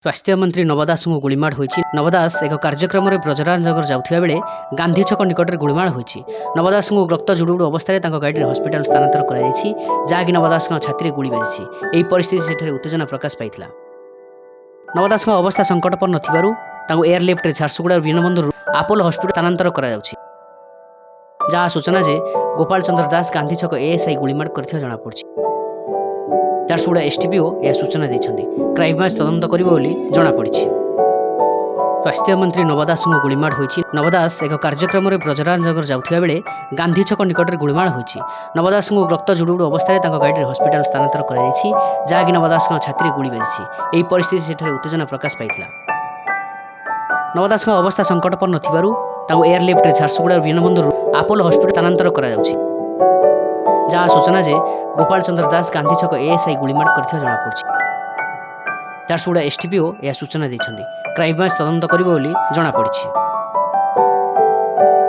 स्वास्थ्य मंत्री नव दास को गुलीमाड़ होईछि। नव दास एक कार्यक्रम में ब्रजराजनगर जाउथिबा बेले गांधी छक निकट में गुलीमाड़ होईछि। नव दास को रक्त जुड़ुड़ अवस्था गाड़ी हस्पिटाल स्थानांतर कराଯାଇଛି, जहाँकि नव दास छाती में गुली बाजिछि। यही परिस्थिति सेठारे उत्तेजना प्रकाश पाइथिला। नव दास अवस्था संकटपन्न थिबारु तांको एयरलिफ्ट रे झारसुगुड़ा विमानबंदर आपोलो हस्पिटाल स्थानांतर कराଯାଉଛି। जहाँ सूचना जे गोपाल चंद्र दास गांधी छक एएसआई गुलीमाड़ करथिबा जଣା पड़छि। झारसुगुड़ा एसटीपीओ यह सूचना देछन्ती। क्राइमब्रांच तदंत करिबो बोली जଣା पड़छि। स्वास्थ्य मंत्री नव दास को गुलीमाड़ होईछि। नव दास एक कार्यक्रम में ब्रजराजनगर जाउथिबा बेले गांधी छक निकट में गुलीमाड़ होईछि। नव दास को रक्त जुड़ुड़ अवस्था गाड़ी हस्पिटाल स्थानांतर कराଯାଇଛି, जहाँकि नव दास छाती में गुली बाजिछि। यही परिस्थिति सेठारे उत्तेजना प्रकाश पाइथिला। नव दास अवस्था संकटपन्न थिबारु तांको एयरलिफ्ट रे झारसुगुड़ा विमानबंदर आपोलो हस्पिटाल स्थानांतर कराଯାଉଛି। जहाँ सूचना जे गोपाल चंद्र दास गांधी छक एएसआई गुलीमाड़ करथिबा जଣା पड़छि। झारसुगुड़ा एसटीपीओ यह सूचना देछन्ती। क्राइमब्रांच तदंत करिबो बोली जଣା पड़छि।